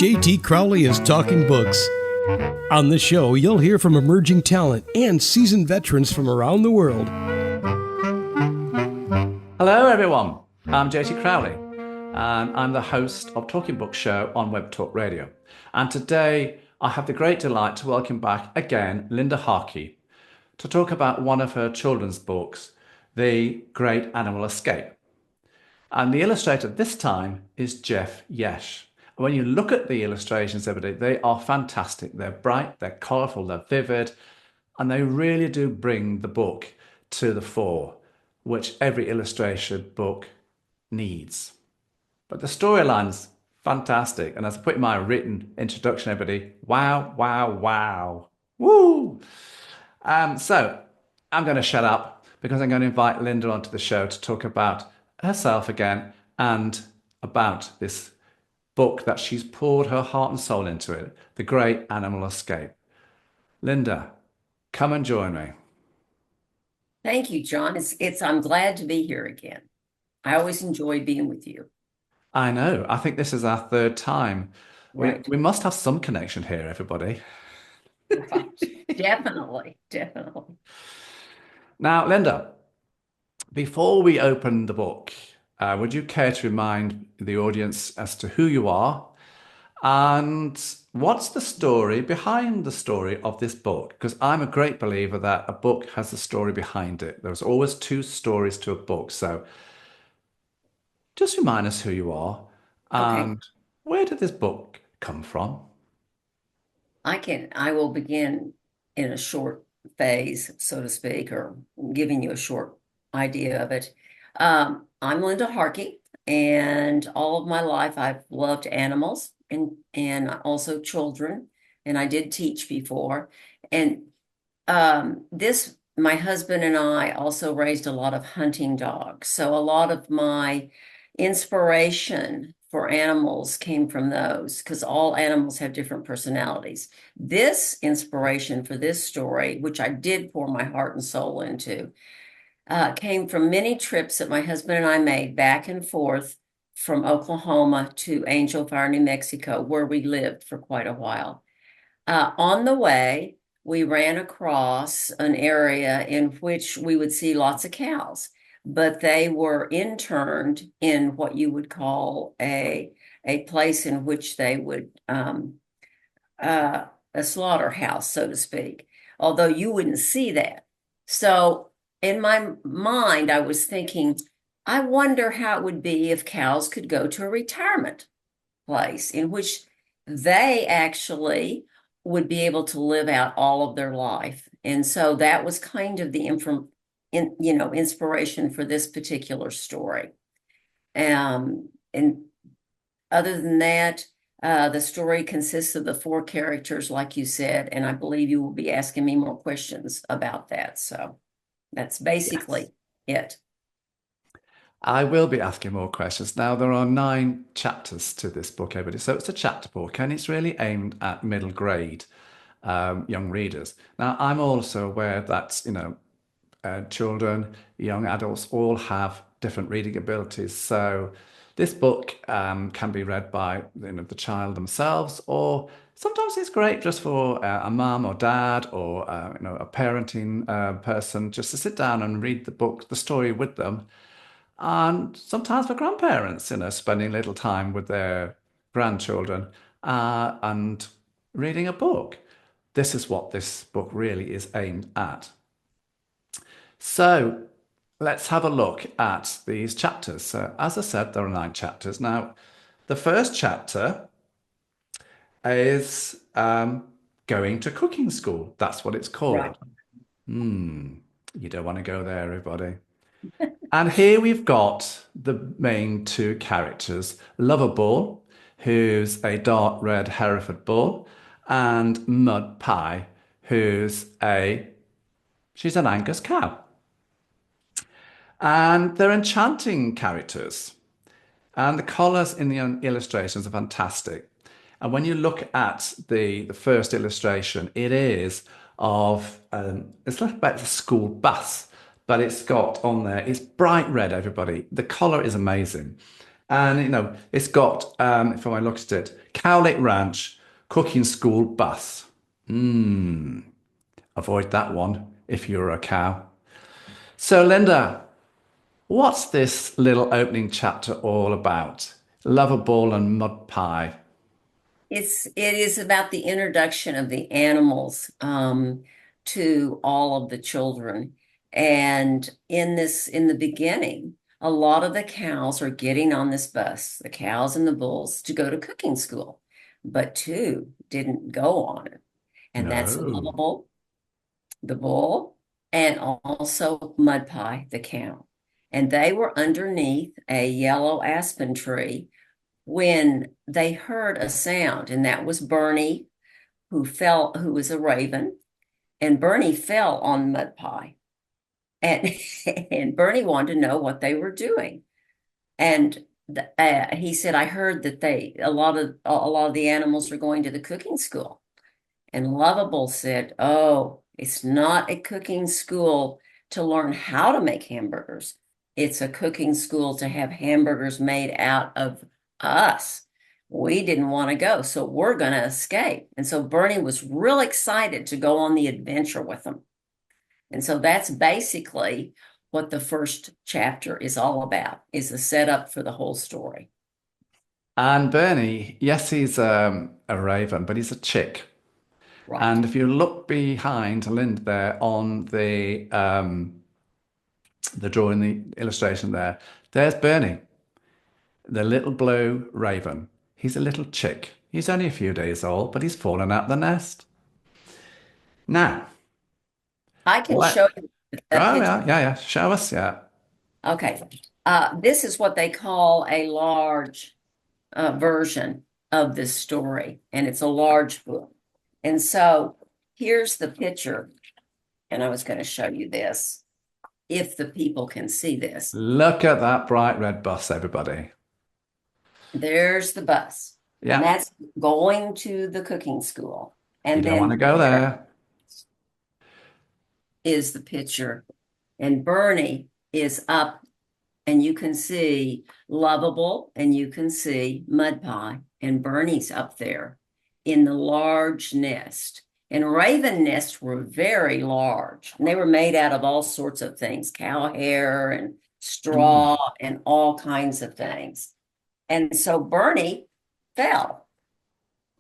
JT Crowley is Talking Books. On the show, you'll hear from emerging talent and seasoned veterans from around the world. Hello, everyone. I'm JT Crowley, and I'm the host of Talking Book Show on Web Talk Radio. And today, I have the great delight to welcome back again Linda Harkey to talk about one of her children's books, The Great Animal Escape. And the illustrator this time is Yesh. When you look at the illustrations, everybody, they are fantastic. They're bright, they're colourful, they're vivid, and they really do bring the book to the fore, which every illustration book needs. But the storyline's fantastic. And as I put in my written introduction, everybody, wow, wow, wow. Woo! So I'm going to shut up because I'm going to invite Linda onto the show to talk about herself again and about this book that she's poured her heart and soul into it, The Great Animal Escape. Linda, come and join me. Thank you, John. I'm glad to be here again. I always enjoy being with you. I know. I think this is our third time. Right. We must have some connection here, everybody. Right. Definitely. Now, Linda, before we open the book, would you care to remind the audience as to who you are and what's the story behind the story of this book? Because I'm a great believer that a book has a story behind it. There's always two stories to a book. So just remind us who you are and where did this book come from? I will begin in a short phase, so to speak, or giving you a short idea of it. I'm Linda Harkey, and all of my life I've loved animals and also children, and I did teach before. And my husband and I also raised a lot of hunting dogs. So a lot of my inspiration for animals came from those because all animals have different personalities. This inspiration for this story, which I did pour my heart and soul into, came from many trips that my husband and I made back and forth from Oklahoma to Angel Fire, New Mexico, where we lived for quite a while. On the way, we ran across an area in which we would see lots of cows, but they were interned in what you would call a place in which they would, a slaughterhouse, so to speak, although you wouldn't see that. So in my mind, I was thinking, I wonder how it would be if cows could go to a retirement place in which they actually would be able to live out all of their life. And so that was kind of the inspiration for this particular story. And other than that, the story consists of the four characters, like you said, and I believe you will be asking me more questions about that. So that's basically it. I will be asking more questions. Now, there are 9 chapters to this book, everybody. So it's a chapter book, and it's really aimed at middle grade young readers. Now, I'm also aware that, children, young adults all have different reading abilities. So this book can be read by the child themselves, or sometimes it's great just for a mum or dad or a parenting person just to sit down and read the story with them. And sometimes for grandparents, spending a little time with their grandchildren and reading a book. This is what this book really is aimed at. So let's have a look at these chapters. So as I said, there are 9 chapters. Now, the first chapter is going to cooking school. That's what it's called. Right. You don't want to go there, everybody. And here we've got the main 2 characters, Lovable, who's a dark red Hereford bull, and Mud Pie, she's an Angus cow. And they're enchanting characters. And the colours in the illustrations are fantastic. And when you look at the first illustration, it is of, it's like about the school bus, but it's got on there, it's bright red, everybody. The colour is amazing. And it's got, if I look at it, Cowlick Ranch cooking school bus. Avoid that one if you're a cow. So, Linda, what's this little opening chapter all about? Lovable and mud pie. It is about the introduction of the animals to all of the children. And in the beginning, a lot of the cows are getting on this bus, the cows and the bulls, to go to cooking school. But two didn't go on it. And that's No. Lovable, the bull, and also Mud Pie, the cow. And they were underneath a yellow aspen tree when they heard a sound, and that was Bernie, who was a raven, and Bernie fell on Mud Pie. And and Bernie wanted to know what they were doing. And he said, I heard that a lot of the animals are going to the cooking school. And Lovable said, oh, it's not a cooking school to learn how to make hamburgers. It's a cooking school to have hamburgers made out of us. We didn't want to go, so we're going to escape. And so Bernie was real excited to go on the adventure with them. And so that's basically what the first chapter is all about, is the setup for the whole story. And Bernie, yes, he's a raven, but he's a chick. Right. And if you look behind Linda there on the drawing, the illustration there, there's Bernie, the little blue raven. He's a little chick. He's only a few days old, but he's fallen out the nest. Now, I can what? show you a Oh, picture. yeah, yeah, yeah. Show us, yeah. Okay. This is what they call a large version of this story, and it's a large book. And so here's the picture, and I was going to show you this if the people can see this. Look at that bright red bus, everybody. There's the bus, and Yeah, that's going to the cooking school. you And don't want to then go there there. is the picture, and Bernie is up, and you can see Lovable, and you can see Mud Pie, and Bernie's up there in the large nest. And raven nests were very large, and they were made out of all sorts of things, cow hair and straw Mm. and all kinds of things. And so Bernie fell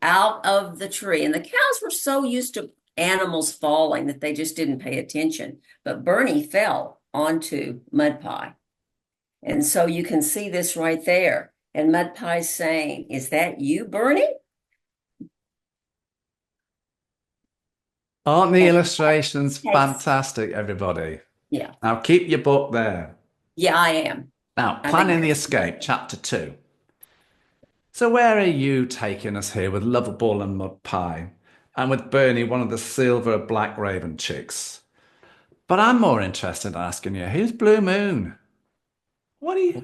out of the tree, and the cows were so used to animals falling that they just didn't pay attention. But Bernie fell onto Mud Pie. And so you can see this right there. And Mud Pie's saying, is that you, Bernie? Aren't the And illustrations takes, fantastic, everybody? yeah, Now keep your book there. yeah, I am. Now, I think planning the that's escape, chapter 2. So where are you taking us here with Lovable and Mud Pie? And with Bernie, one of the silver black raven chicks. But I'm more interested in asking you, who's Blue Moon?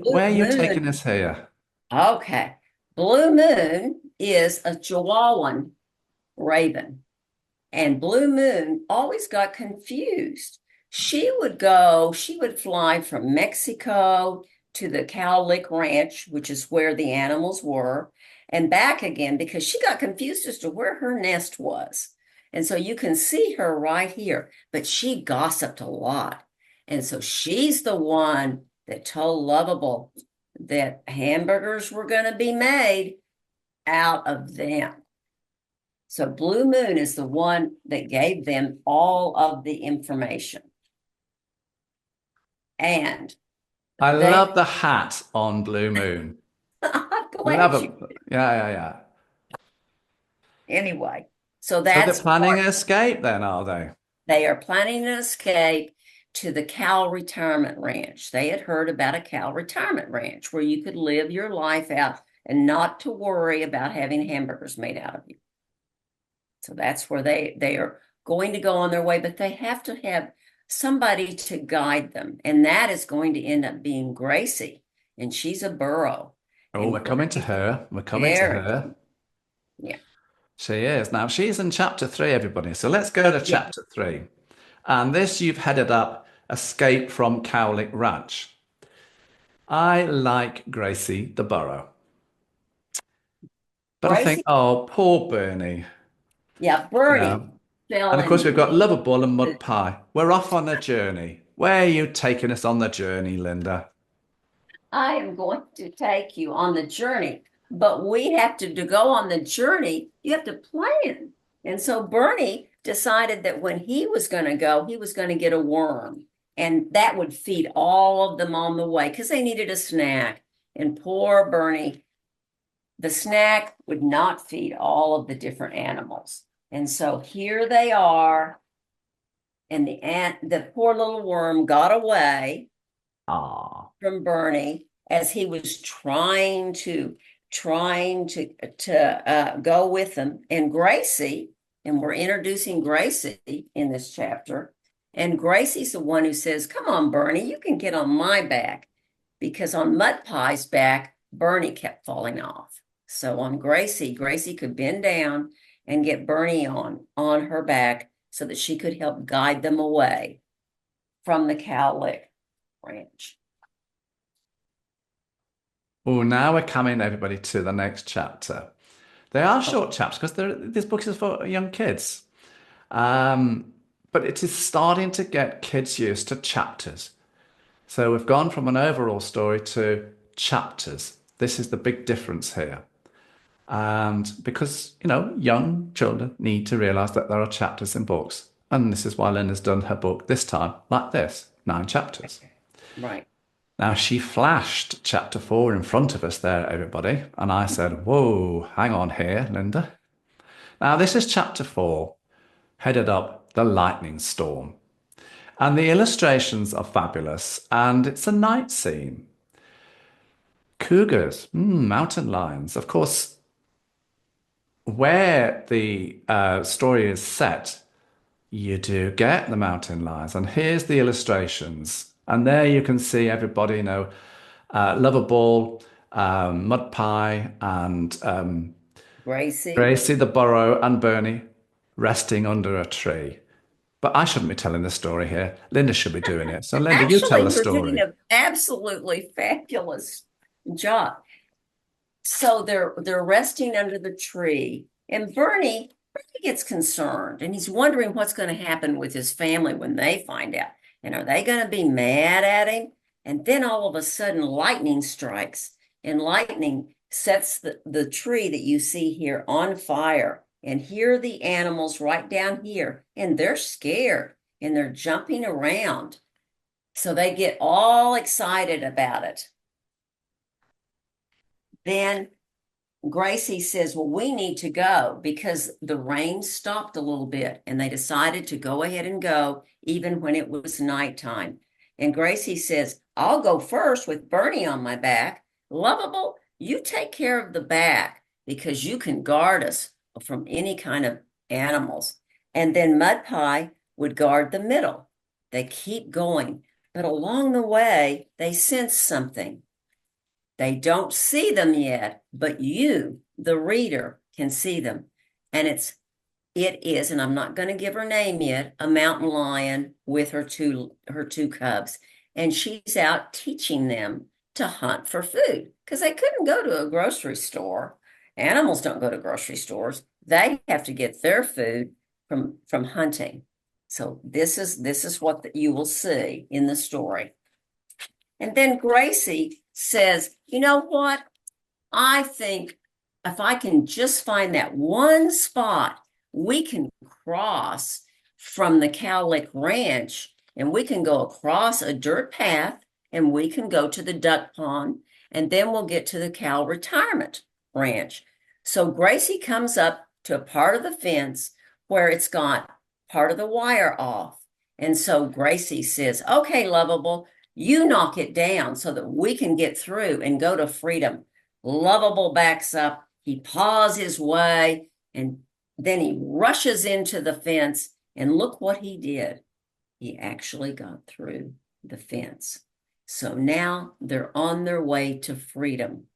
Blue Where are you taking Moon. us here? Okay. Blue Moon is a Chihuahuan raven. And Blue Moon always got confused. She would fly from Mexico to the Cowlick Ranch, which is where the animals were, and back again because she got confused as to where her nest was. And so you can see her right here, but she gossiped a lot. And so she's the one that told Lovable that hamburgers were going to be made out of them. So Blue Moon is the one that gave them all of the information. And I they, love the hat on Blue Moon. I'm Love glad you, it. Yeah, yeah, yeah. anyway. So So they're that's planning part, an escape then, are they? they are planning an escape to the cow retirement ranch. They had heard about a cow retirement ranch where you could live your life out and not to worry about having hamburgers made out of you. So that's where they are going to go on their way, but they have to have somebody to guide them. And that is going to end up being Gracie. And she's a burro. Oh, And we're coming to Gracie's her. We're coming to very, her. yeah. She is. Now, she's in chapter 3, everybody. So let's go to Yeah. chapter 3. And this you've headed up Escape from Cowlick Ranch. I like Gracie the burrow, but I think, Gracie, oh, poor Bernie. yeah, You Bernie know. fell And of course, we've got into Lovable and Mud Pie. We're off on a journey. Where are you taking us on the journey, Linda? I am going to take you on the journey, but we have to go on the journey. You have to plan. And so Bernie decided that when he was going to go, he was going to get a worm, and that would feed all of them on the way because they needed a snack. And poor Bernie, the snack would not feed all of the different animals. And so here they are, and the poor little worm got away Ah. from Bernie as he was trying to go with them. And Gracie, and we're introducing Gracie in this chapter. And Gracie's the one who says, "Come on, Bernie, you can get on my back," because on Mud Pie's back, Bernie kept falling off. So on Gracie could bend down and get Bernie on her back so that she could help guide them away from the Cowlick Ranch. Oh, now we're coming, everybody, to the next chapter. They are short chapters because this book is for young kids. But it is starting to get kids used to chapters. So we've gone from an overall story to chapters. This is the big difference here. And because, young children need to realize that there are chapters in books. And this is why Linda's done her book this time like this, 9 chapters. Right. Now, she flashed chapter 4 in front of us there, everybody. And I said, whoa, hang on here, Linda. Now, this is chapter 4, headed up The Lightning Storm. And the illustrations are fabulous. And it's a night scene. Cougars, mountain lions. Of course, where the story is set, you do get the mountain lions. And here's the illustrations. And there you can see everybody, Lovable, Mud Pie, and Gracie the burrow, and Bernie resting under a tree. But I shouldn't be telling the story here. Linda should be doing it. So, Linda, you tell Actually, the you're doing story. an absolutely fabulous job. So they're resting under the tree, and Bernie gets concerned, and he's wondering what's going to happen with his family when they find out. And are they going to be mad at him? And then all of a sudden, lightning strikes, and lightning sets the tree that you see here on fire. And here are the animals right down here, and they're scared and they're jumping around. So they get all excited about it. Then Gracie says, "Well, we need to go," because the rain stopped a little bit and they decided to go ahead and go even when it was nighttime. And Gracie says, "I'll go first with Bernie on my back. Lovable, you take care of the back because you can guard us from any kind of animals." And then Mud Pie would guard the middle. They keep going, but along the way, they sense something. They don't see them yet, but you, the reader, can see them. And it is, and I'm not going to give her name yet, a mountain lion with her two cubs. And she's out teaching them to hunt for food because they couldn't go to a grocery store. Animals don't go to grocery stores. They have to get their food from hunting. So this is what you will see in the story. And then Gracie says, "You know what? I think if I can just find that one spot, we can cross from the Cowlick Ranch and we can go across a dirt path and we can go to the duck pond and then we'll get to the cow retirement ranch." So Gracie comes up to a part of the fence where it's got part of the wire off. And so Gracie says, "Okay, Lovable, you knock it down so that we can get through and go to freedom." Lovable backs up, he paws his way, and then he rushes into the fence. And look what he did. He actually got through the fence. So now they're on their way to freedom.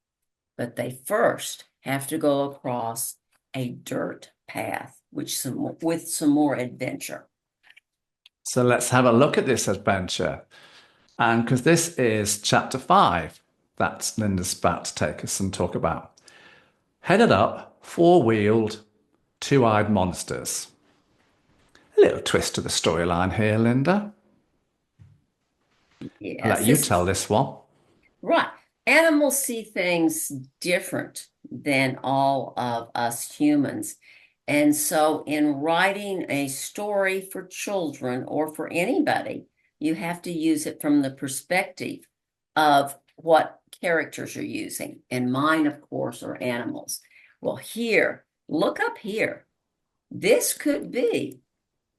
But they first have to go across a dirt path, with some more adventure. So let's have a look at this adventure. And because this is chapter 5, That's Linda's about to take us and talk about. Headed up, four-wheeled, two-eyed monsters. A little twist to the storyline here, Linda. I'll Yes, let you tell this one. right. Animals see things different than all of us humans. And so, in writing a story for children or for anybody, you have to use it from the perspective of what characters you're using. And mine, of course, are animals. Well, here, look up here. This could be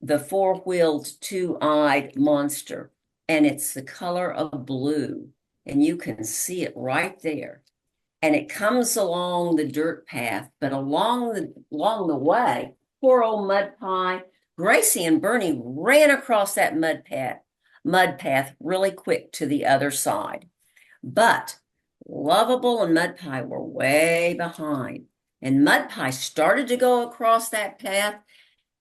the four-wheeled, two-eyed monster, and it's the color of blue, and you can see it right there. And it comes along the dirt path, but along the way, poor old Mud Pie, Gracie and Bernie ran across that mud path really quick to the other side. But Lovable and Mud Pie were way behind. And Mud Pie started to go across that path,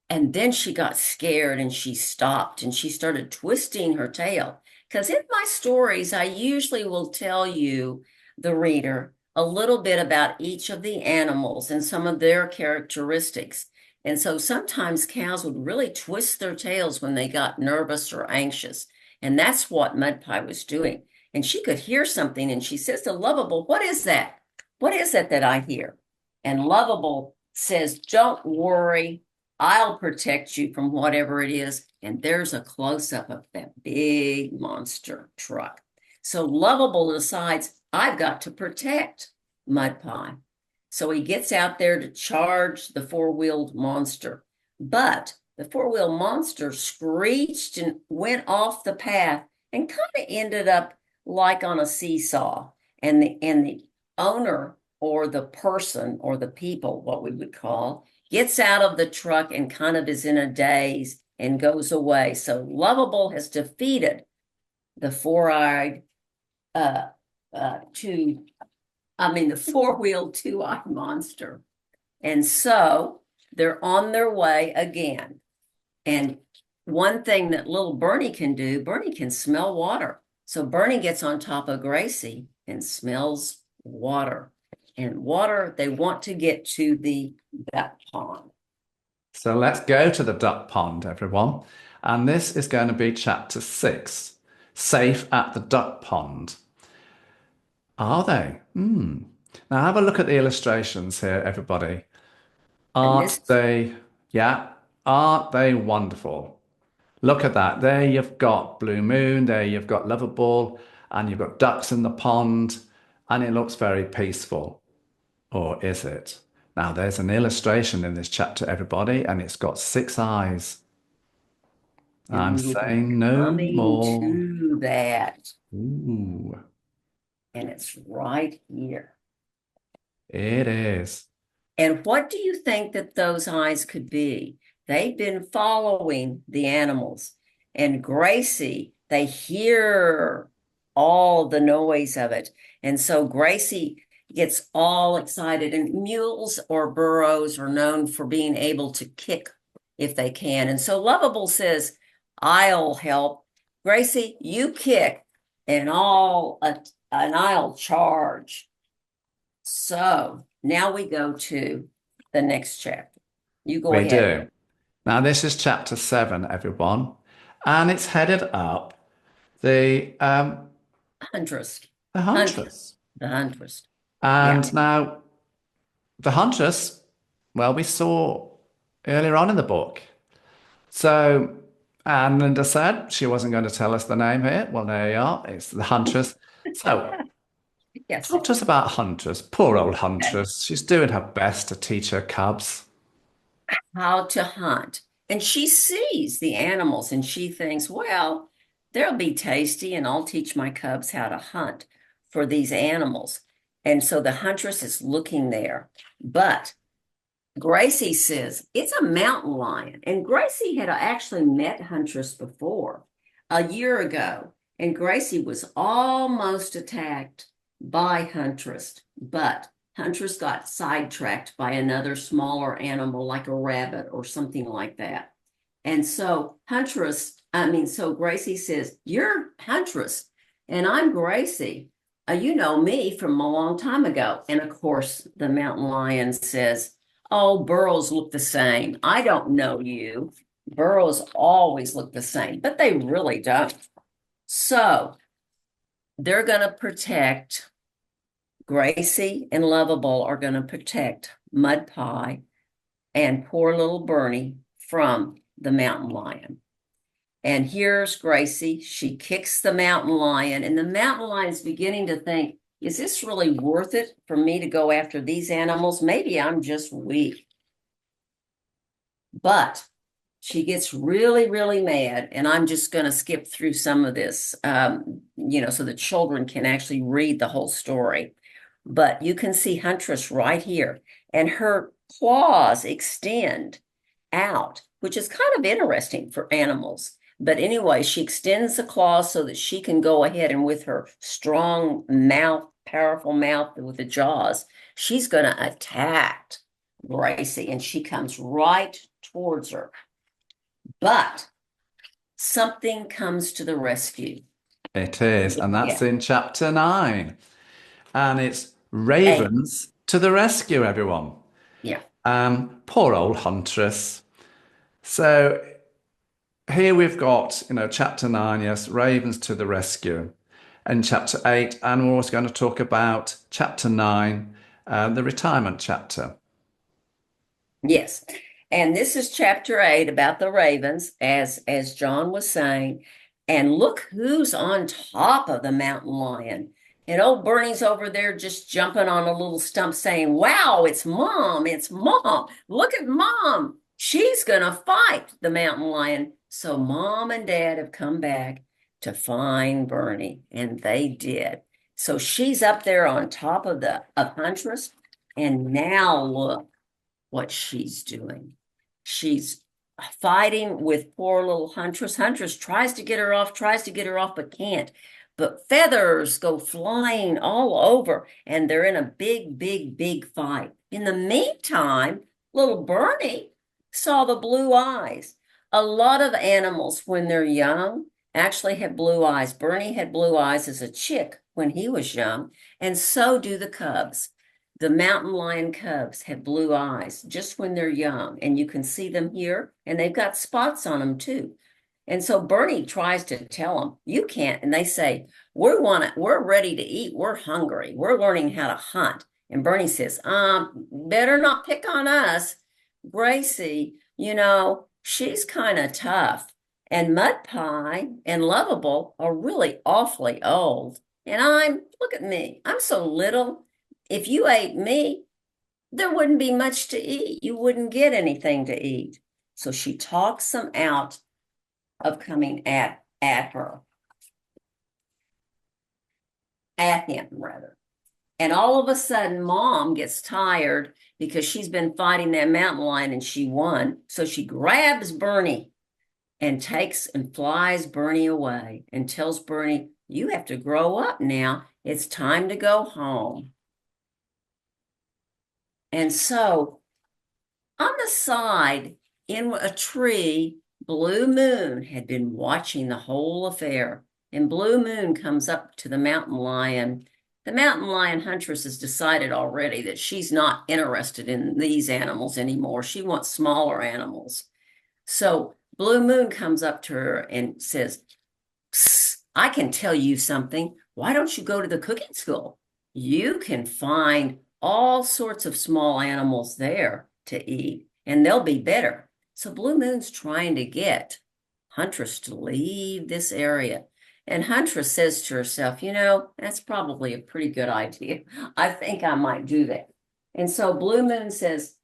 and then she got scared and she stopped and she started twisting her tail. Because in my stories, I usually will tell you, the reader, a little bit about each of the animals and some of their characteristics. And so sometimes cows would really twist their tails when they got nervous or anxious. And that's what Mud Pie was doing. And she could hear something and she says to Lovable, "What is that? What is it that I hear?" And Lovable says, "Don't worry. I'll protect you from whatever it is." And there's a close-up of that big monster truck. So Lovable decides, I've got to protect Mud Pie. So he gets out there to charge the four-wheeled monster. But the four-wheeled monster screeched and went off the path and kind of ended up like on a seesaw. And the owner, or the person, or the people, what we would call, gets out of the truck and kind of is in a daze and goes away. So Lovable has defeated the four-eyed the four-wheeled, two-eyed monster. And so they're on their way again. And one thing that little Bernie can do, Bernie can smell water. So Bernie gets on top of Gracie and smells water. And water, they want to get to the duck pond. So let's go to the duck pond, everyone. And this is going to be chapter 6, Safe at the Duck Pond. Are they? Now have a look at the illustrations here, everybody. Aren't they wonderful? Look at that. There you've got Blue Moon, there you've got Lovable, and you've got ducks in the pond, and it looks very peaceful. Or is it? Now there's an illustration in this chapter, everybody, and it's got 6 eyes. I'm saying no more. To that. Ooh. And it's right here. It is. And what do you think that those eyes could be? They've been following the animals. And Gracie, they hear all the noise of it. And so Gracie gets all excited. And mules or burros are known for being able to kick if they can. And so Lovable says, "I'll help. Gracie, you kick, and I'll charge." So now we go to the next chapter. You go ahead. We do. Now this is chapter 7, everyone, and it's headed up the Huntress. the huntress. The Huntress. And now the huntress, well, we saw earlier on in the book. So, and Linda said she wasn't going to tell us the name here. Well, there you are. It's the huntress. So, Yes. talk to us about Huntress. Poor old Huntress. She's doing her best to teach her cubs How to hunt. And she sees the animals and she thinks, well, they'll be tasty and I'll teach my cubs how to hunt for these animals. And so the huntress is looking there. But Gracie says it's a mountain lion. And Gracie had actually met Huntress before, a year ago. And Gracie was almost attacked by Huntress, but Huntress got sidetracked by another smaller animal like a rabbit or something like that. And so Gracie says, "You're Huntress and I'm Gracie. You know me from a long time ago. And of course, the mountain lion says, oh, burros look the same. I don't know you. Burros always look the same, but they really don't. So they're going to protect, Gracie and Lovable are going to protect Mud Pie and poor little Bernie from the mountain lion. And here's Gracie. She kicks the mountain lion, and the mountain lion is beginning to think, is this really worth it for me to go after these animals? Maybe I'm just weak. But she gets really, really mad, and I'm just going to skip through some of this, so the children can actually read the whole story. But you can see Huntress right here, and her claws extend out, which is kind of interesting for animals. But anyway, she extends the claws so that she can go ahead and with her strong mouth, powerful mouth with the jaws, she's going to attack Gracie, and she comes right towards her. But something comes to the rescue. It is, and that's Yeah. in chapter 9. And it's ravens to the rescue, everyone. Yeah. Poor old Huntress. So here we've got, chapter 9, yes, ravens to the rescue. And chapter 8, and we're also going to talk about chapter 9, the retirement chapter. Yes. And this is chapter 8 about the ravens, as John was saying. And look who's on top of the mountain lion. And old Bernie's over there just jumping on a little stump saying, wow, it's mom, it's mom. Look at mom. She's going to fight the mountain lion. So mom and dad have come back to find Bernie, and they did. So she's up there on top of Huntress. And now look what she's doing. She's fighting with poor little Huntress. Huntress tries to get her off, but can't. But feathers go flying all over, and they're in a big, big, big fight. In the meantime, little Bernie saw the blue eyes. A lot of animals, when they're young, actually have blue eyes. Bernie had blue eyes as a chick when he was young, and so do the cubs. The mountain lion cubs have blue eyes just when they're young, and you can see them here, and they've got spots on them too. And so Bernie tries to tell them, you can't. And they say, we're ready to eat. We're hungry. We're learning how to hunt. And Bernie says, better not pick on us. Gracie, she's kind of tough. And Mud Pie and Lovable are really awfully old. And look at me, I'm so little. If you ate me, there wouldn't be much to eat. You wouldn't get anything to eat. So she talks them out of coming at him rather. And all of a sudden, mom gets tired because she's been fighting that mountain lion and she won. So she grabs Bernie and takes and flies Bernie away and tells Bernie, you have to grow up now. It's time to go home. And so on the side in a tree, Blue Moon had been watching the whole affair. And Blue Moon comes up to the mountain lion. The mountain lion Huntress has decided already that she's not interested in these animals anymore. She wants smaller animals. So Blue Moon comes up to her and says, psst, I can tell you something. Why don't you go to the cooking school? You can find all sorts of small animals there to eat, and they'll be better. So Blue Moon's trying to get Huntress to leave this area. And Huntress says to herself, that's probably a pretty good idea. I think I might do that. And so Blue Moon says,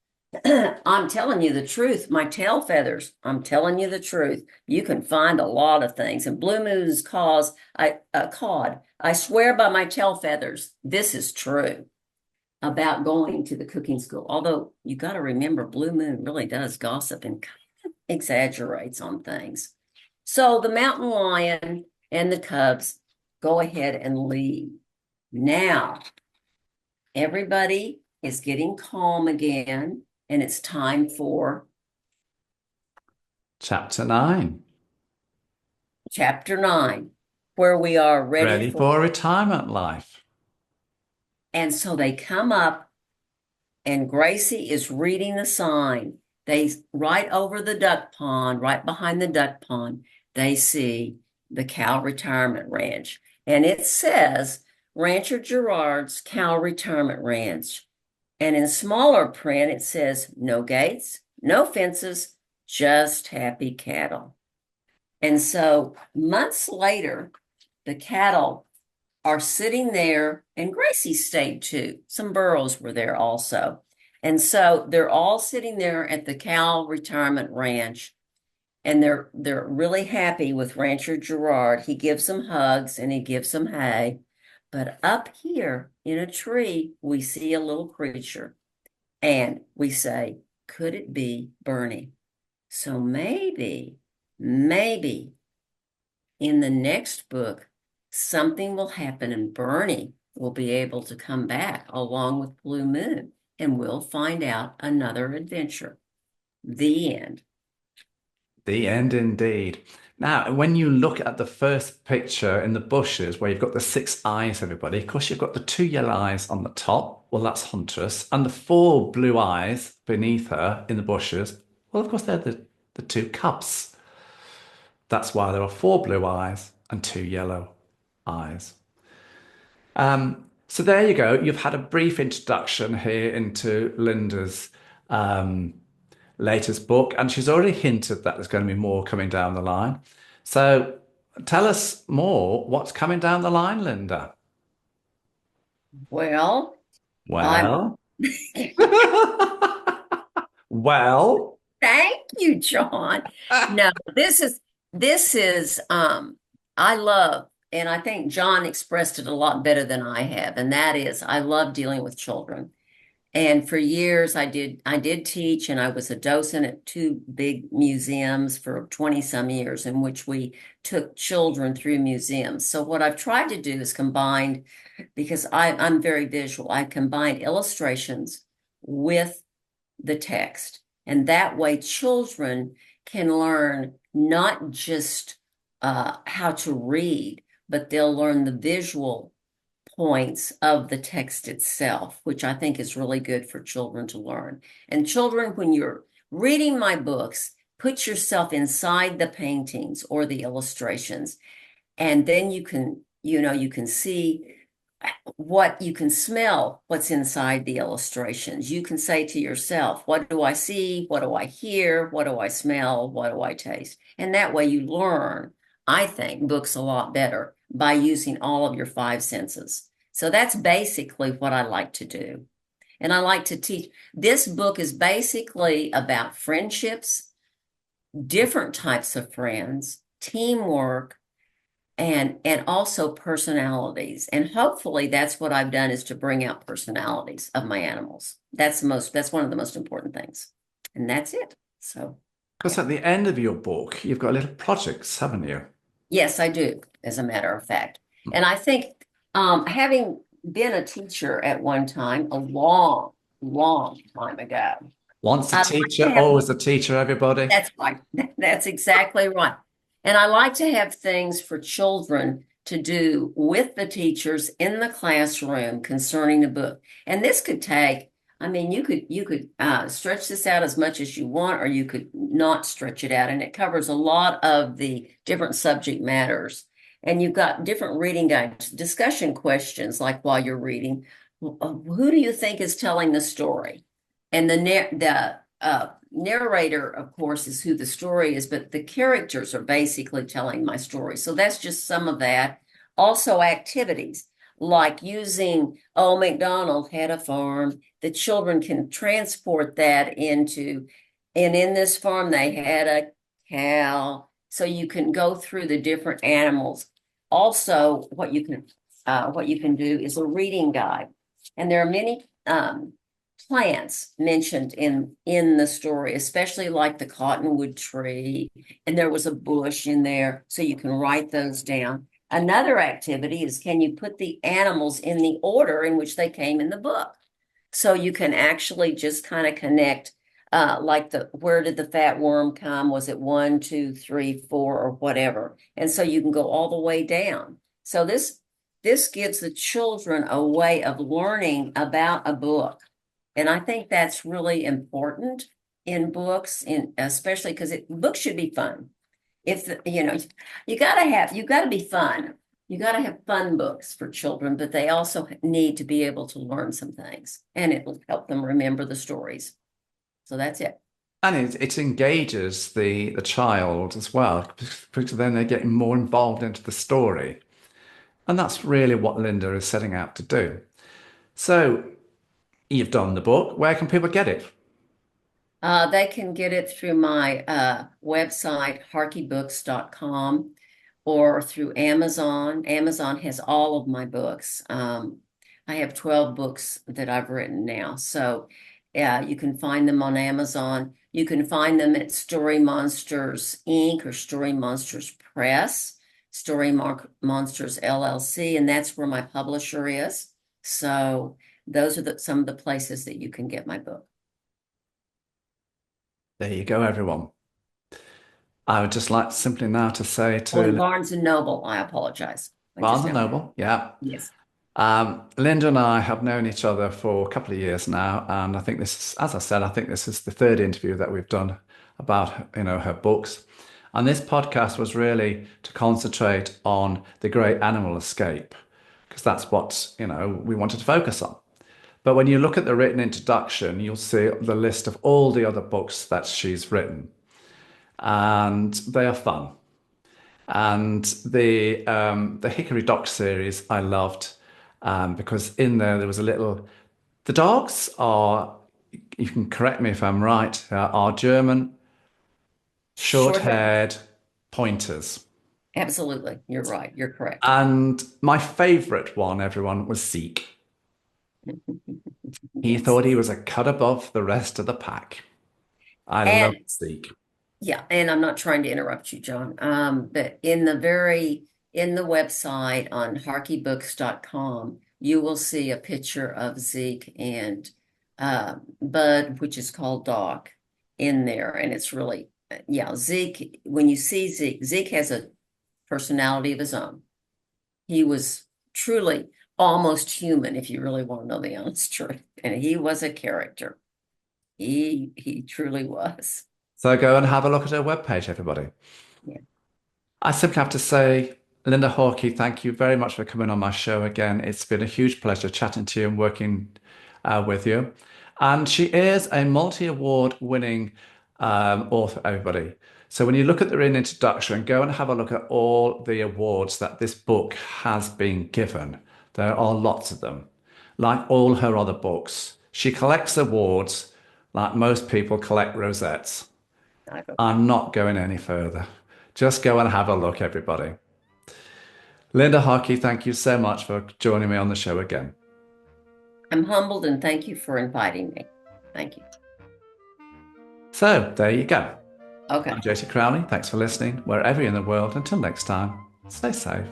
I'm telling you the truth, my tail feathers. I'm telling you the truth. You can find a lot of things. And Blue Moon's cawed. I swear by my tail feathers, this is true about going to the cooking school. Although you got to remember, Blue Moon really does gossip and kind of exaggerates on things. So the mountain lion and the cubs go ahead and leave. Now, everybody is getting calm again, and it's time for Chapter 9. chapter 9, where we are ready Ready for retirement life. And so they come up, and Gracie is reading the sign. They right over the duck pond, right behind the duck pond, they see the cow retirement ranch. And it says Rancher Girard's Cow Retirement Ranch. And in smaller print, it says no gates, no fences, just happy cattle. And so months later, the cattle are sitting there, and Gracie stayed too. Some burros were there also. And so they're all sitting there at the cow retirement ranch, and they're really happy with Rancher Girard. He gives them hugs and he gives them hay. But up here in a tree, we see a little creature, and we say, could it be Bernie? So maybe in the next book, something will happen and Bernie will be able to come back along with Blue Moon, and we'll find out another adventure. The end. The end indeed. Now, when you look at the first picture in the bushes where you've got the 6 eyes, everybody, of course, you've got the 2 yellow eyes on the top. Well, that's Huntress. And the 4 blue eyes beneath her in the bushes. Well, of course, they're the 2 cubs. That's why there are 4 blue eyes and 2 yellow eyes. So there you go. You've had a brief introduction here into Linda's latest book, and she's already hinted that there's going to be more coming down the line. So tell us more. What's coming down the line, Linda? Well, Well, well, thank you, John. No, this is I love, and I think John expressed it a lot better than I have, and that is I love dealing with children. And for years I did teach, and I was a docent at 2 big museums for 20 some years in which we took children through museums. So what I've tried to do is combine, because I'm very visual, I combined illustrations with the text. And that way children can learn not just how to read, but they'll learn the visual points of the text itself, which I think is really good for children to learn. And children, when you're reading my books, put yourself inside the paintings or the illustrations, and then you can, you can see what you can smell, what's inside the illustrations. You can say to yourself, what do I see? What do I hear? What do I smell? What do I taste? And that way you learn, I think, books a lot better by using all of your 5 senses. So that's basically what I like to do. And I like to teach. This book is basically about friendships, different types of friends, teamwork, and also personalities. And hopefully that's what I've done, is to bring out personalities of my animals. That's one of the most important things. And that's it. So, because at the end of your book, you've got little projects, haven't you? yes, I do, as a matter of fact. And I think having been a teacher at one time, a long, long time ago. Once a I'd like teacher, to have, always a teacher, everybody. that's right. That's exactly right. And I like to have things for children to do with the teachers in the classroom concerning the book. And this could take, I mean, you could stretch this out as much as you want, or you could not stretch it out. And it covers a lot of the different subject matters. And you've got different reading guides, discussion questions, like while you're reading, who do you think is telling the story? And the narrator, of course, is who the story is, but the characters are basically telling my story. So that's just some of that. Also, activities like using Old MacDonald had a farm. The children can transport that into, and in this farm they had a cow. So you can go through the different animals. Also, what you can do is a reading guide, and there are many plants mentioned in the story, especially like the cottonwood tree, and there was a bush in there, so you can write those down. Another activity is, can you put the animals in the order in which they came in the book? So you can actually just kind of connect, like where did the fat worm come? Was it 1, 2, 3, 4, or whatever? And so you can go all the way down. So this this gives the children a way of learning about a book. And I think that's really important in books, especially because books should be fun. You gotta be fun. You gotta have fun books for children, but they also need to be able to learn some things, and it will help them remember the stories. So that's it. And it engages the child as well, because then they're getting more involved into the story. And that's really what Linda is setting out to do. So you've done the book. Where can people get it? They can get it through my website, harkeybooks.com, or through Amazon. Amazon has all of my books. I have 12 books that I've written now. So you can find them on Amazon. You can find them at Story Monsters Inc. or Story Monsters Press, Story Monsters LLC, and that's where my publisher is. So those are some of the places that you can get my book. There you go, everyone. I would just like simply now to say to Barnes and Noble, I apologize. Barnes and Noble, yeah. Yes. Linda and I have known each other for a couple of years now, and I think this is, as I said, I think this is the third interview that we've done about, her books. And this podcast was really to concentrate on the great animal escape, because that's what, we wanted to focus on. But when you look at the written introduction, you'll see the list of all the other books that she's written, and they are fun. And the Hickory Dock series I loved, because in there was a little. The dogs are, you can correct me if I'm right, are German short-haired pointers. Absolutely, you're right. You're correct. And my favorite one, everyone, was Zeke. He thought he was a cut above the rest of the pack. I love Zeke. Yeah, and I'm not trying to interrupt you, John. But in the website on harkeybooks.com, you will see a picture of Zeke and Bud, which is called Doc, in there. And it's really, Zeke, when you see Zeke has a personality of his own. He was truly almost human, if you really want to know the honest truth. And he was a character. He truly was. So go and have a look at her webpage, everybody. Yeah. I simply have to say, Linda Harkey, thank you very much for coming on my show again. It's been a huge pleasure chatting to you and working with you. And she is a multi-award winning author, everybody. So when you look at the introduction, go and have a look at all the awards that this book has been given. There are lots of them. Like all her other books, she collects awards like most people collect rosettes. I'm not going any further. Just go and have a look, everybody. Linda Harkey, thank you so much for joining me on the show again. I'm humbled and thank you for inviting me. Thank you. So there you go. Okay. I'm Josie Crowley. Thanks for listening wherever you're in the world. Until next time, stay safe.